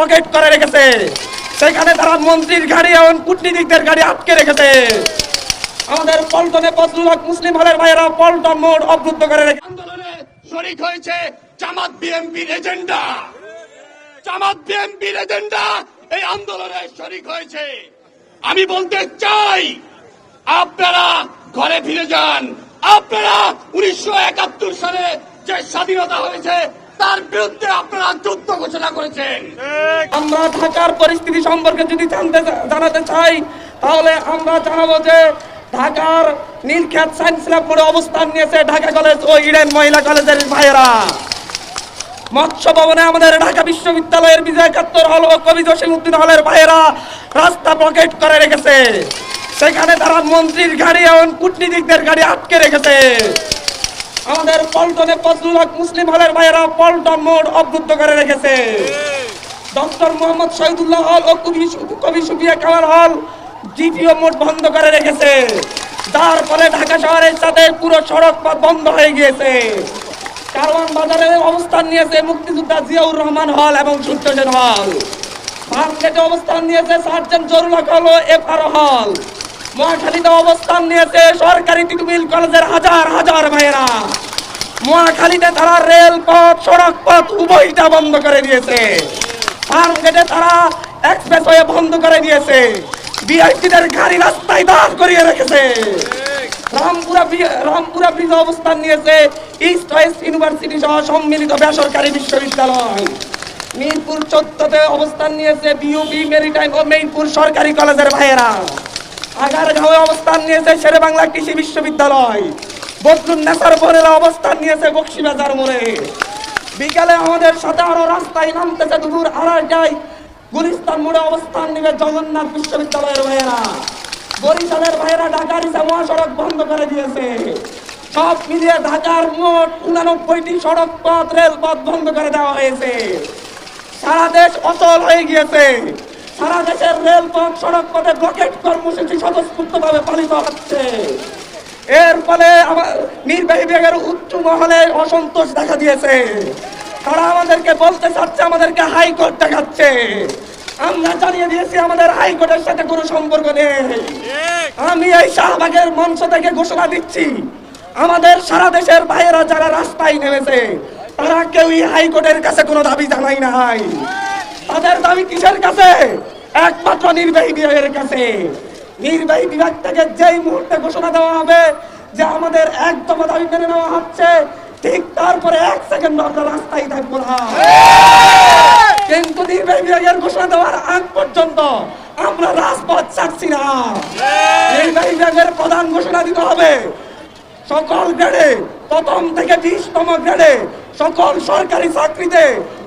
Blockade করে রেখেছে। সেখানে তারা মন্ত্রীর গাড়ি এবং কূটনীতিকদের গাড়ি আটকে রেখেছে। আমাদের পল্টনে ফজলুল হক মুসলিম হলের ভাইয়েরা পল্টন মোড় অবরুদ্ধ করে রেখে আন্দোলনে শরীক হয়েছে জামাত বিএনপির এজেন্ডা। জামাত বিএনপির এজেন্ডা এই আন্দোলনে শরীক হয়েছে। আমি বলতে চাই, আপনারা ঘরে ফিরে যান। আপনারা 1971 সালে যে স্বাধীনতা হয়েছে তার বিরুদ্ধে আপনারা যুদ্ধ ঘোষণা করেছেন। আমরা ঢাকার পরিস্থিতি সম্পর্কে যদি জানাতে চাই, তাহলে আমরা জানাবো যে ঢাকার নীলক্ষেত সায়েন্স ল্যাব মোড়ে অবস্থান নিয়েছে ঢাকা কলেজ ও ইডেন মহিলা কলেজের ভাইয়েরা। মৎস্য ভবনে আমাদের ঢাকা বিশ্ববিদ্যালয়ের বিজয় 71 হল ও কবি জসিমউদ্দিন হলের ভাইয়েরা রাস্তা ব্লকেট করে রেখেছে। সেখানে তারা মন্ত্রীর গাড়ি এবং কূটনীতিকদের গাড়ি আটকে রেখেছে। আমাদের পল্টনে ফজলুল হক মুসলিম হলের ভাইয়েরা পল্টন মোড় অবরুদ্ধ করে রেখেছে। ডক্টর মোহাম্মদ শহীদুল্লাহ হল ও কবি সুফিয়া কামাল হল জিপিও মোড় বন্ধ করে রেখেছে, যার ফলে ঢাকা শহরের সাথে পুরো সড়ক পথ বন্ধ হয়ে গিয়েছে। কারওয়ান বাজারে অবস্থান নিয়েছে মুক্তিযোদ্ধা জিয়াউর রহমান হল এবং সূর্যসেন হল। মার্কেটে অবস্থান নিয়েছে সার্জেন্ট জরুল হক হল ও এফআর হল। মহাখালীতে অবস্থান নিয়েছে সরকারি তিতুমিল কলেজের হাজার হাজার ভাইয়েরা। মহাখালীতে তারা রেলপথ সড়ক পথ উভয়টা বন্ধ করে দিয়েছে। মার্কেটে তারা এক্সপ্রেসওয়ে বন্ধ করে দিয়েছে। বিআইপিদের গাড়ি রাস্তায় দাঁড় করিয়ে রেখেছে। রামপুরা ব্রিজে অবস্থান নিয়েছে ইস্ট ওয়েস্ট ইউনিভার্সিটি সহ সম্মিলিত বেসরকারি বিশ্ববিদ্যালয়। মিরপুর 14তে অবস্থান নিয়েছে বিইউবি মেরিটাইম ও মেইনপুর সরকারি কলেজের ভাইয়েরা। আগারগাঁওয়ে অবস্থান নিয়েছে শেরেবাংলা কৃষি বিশ্ববিদ্যালয়। বদরুন নেসার বোনেরা অবস্থান নিয়েছে বক্সিবাজার মোড়ে। বিকালে আমাদের সাথে আরো রাস্তায় নামতেছে দুপুর 2:30টায় গুলিস্তান মোড়ে অবস্থান নেবে জগন্নাথ বিশ্ববিদ্যালয়ের ভাইয়েরা। বরিশালের ভাইয়েরা ঢাকার ইসা মহাসড়ক বন্ধ করে দিয়েছে। সব মিলিয়ে ঢাকার মোট 89টি সড়ক পথ রেলপথ বন্ধ করে দেওয়া হয়েছে। সারা দেশ অচল হয়ে গিয়েছে। সারা দেশের রেলপথ সড়ক পথে ব্লকেট কর্মসূচি স্বতঃস্ফূর্তভাবে পালিত হচ্ছে। এর ফলে নির্বাহী বিভাগের উচ্চ মহলে অসন্তোষ দেখা দিয়েছে। তারা আমাদেরকে বলতে চাচ্ছে আমাদেরকে হাইকোর্ট দেখাচ্ছে। আমরা জানিয়ে দিয়েছি আমাদের হাইকোর্টের সাথে কোনো সম্পর্ক নেই। আমি এই শাহবাগের মঞ্চ থেকে ঘোষণা দিচ্ছি, আমাদের সারা দেশের ভাইয়েরা যারা রাস্তায় নেমেছে তারা কেউই হাইকোর্টের কাছে কোনো দাবি জানাই নাই। তাদের দাবি কিসের কাছে? একমাত্র নির্বাহী বিভাগের কাছে। নির্বাহী বিভাগ থেকে যেই মুহূর্তে ঘোষণা দেওয়া হবে যে আমাদের এক দফা দাবি মেনে নেওয়া হচ্ছে, ঠিক তারপরে 1 সেকেন্ড আমরা রাস্তায় থাকবো না। কিন্তু নির্বাহী বিভাগের ঘোষণা দেওয়ার আগ পর্যন্ত আমরা রাজপথ ছাড়ছি না। নির্বাহী বিভাগের প্রধান ঘোষণা দিতে হবে সকল গ্রেডে, প্রথম থেকে 20তম গ্রেডে সকল সরকারি চাকরিতে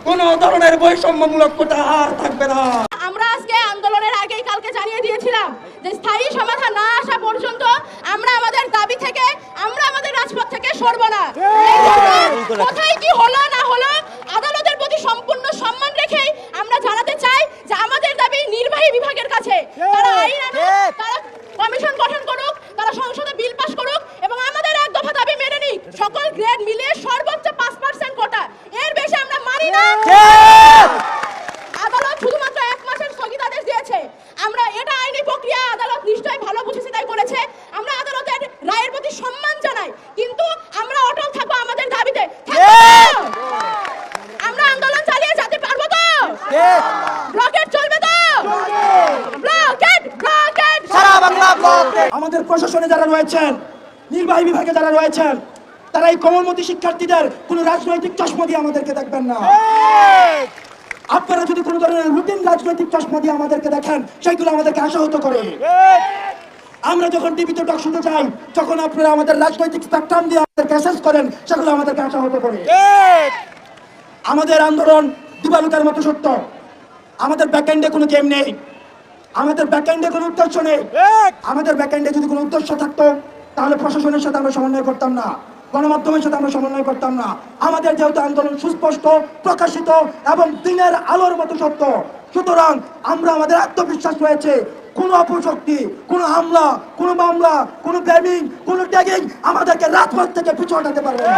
কোন ধরনের বৈষম্যমূলক কোটা আর থাকবে না। আমরা আজকে আন্দোলনের আগেই কালকে জানিয়ে দিয়েছিলাম যে স্থায়ী সমাধান না আসা পর্যন্ত আমরা আমাদের দাবি থেকে আমরা আমাদের রাজপথ থেকে সরব না। কোথায় কি হলো না হলো আদালতের প্রতি সম্পূর্ণ সম্মান রেখেই আমরা জানাতে চাই যে আমাদের দাবি নির্বাহী বিভাগের কাছে। তারা আইন আনুক, তারা কমিশন গঠন করুক, তারা সংসদে বিল পাস করুক এবং আমাদের এক দফা দাবি মেনে নিক। সকল গ্রেড মিলিয়ে সর্বোচ্চ 5% কোটা, এর বেশি আমরা মানি না। আদালত শুধুমাত্র 1 মাসের স্থগিতাদেশ দিয়েছে। আমরা এটা আইনি প্রক্রিয়া, আদালত নিশ্চয়ই ভালো বুঝেছে তাই করেছে। আমরা আদালতের রায়ের প্রতি সম্মান জানাই, কিন্তু আমরা অটল থাকবো আমাদের দাবিতে। আমরা আন্দোলন চালিয়ে যেতে পারবো তো? ব্লকেট চলবে তো? ব্লকেট ব্লকেট সারা বাংলা ব্লকেট। আমাদের প্রশাসনে যারা রয়েছেন, নির্বাহী বিভাগে যারা রয়েছেন, তারা এই কোমলমতি শিক্ষার্থীদের কোনো রাজনৈতিক চশমা দিয়ে আমাদেরকে দেখবেন না। আপনারা যদি কোনো ধরনের রুটিন রাজনৈতিক চশমা দিয়ে আমাদেরকে দেখেন, সেগুলো আমাদেরকে আশাহত করে। আমরা যখন টিভিতে টক শুনতে চাই, যখন আপনারা আমাদের রাজনৈতিক স্পেকট্রাম দিয়ে আমাদেরকে অ্যাসেস করেন, সেগুলো আমাদেরকে আশাহত করে। আমাদের আন্দোলন দিবালুকার মতো সত্য। আমাদের ব্যাকএন্ডে কোনো গেম নেই, আমাদের ব্যাকএন্ডে কোনো উদ্দেশ্য নেই। আমাদের ব্যাকএন্ডে যদি কোনো উদ্দেশ্য থাকতো তাহলে প্রশাসনের সাথে আমরা সমন্বয় করতাম না, গণমাধ্যমের সাথে আমরা সমন্বয় করতাম না। আমাদের যেহেতু আন্দোলন সুস্পষ্ট, প্রকাশিত এবং দিনের আলোর মতো সত্য, সুতরাং আমরা আমাদের আত্মবিশ্বাস রয়েছে কোন অপশক্তি, কোন হামলা, কোন মামলা, কোন ব্যামিং, কোন ট্যাগিং আমাদেরকে রাজপথ থেকে পিছু হটাতে পারবে না।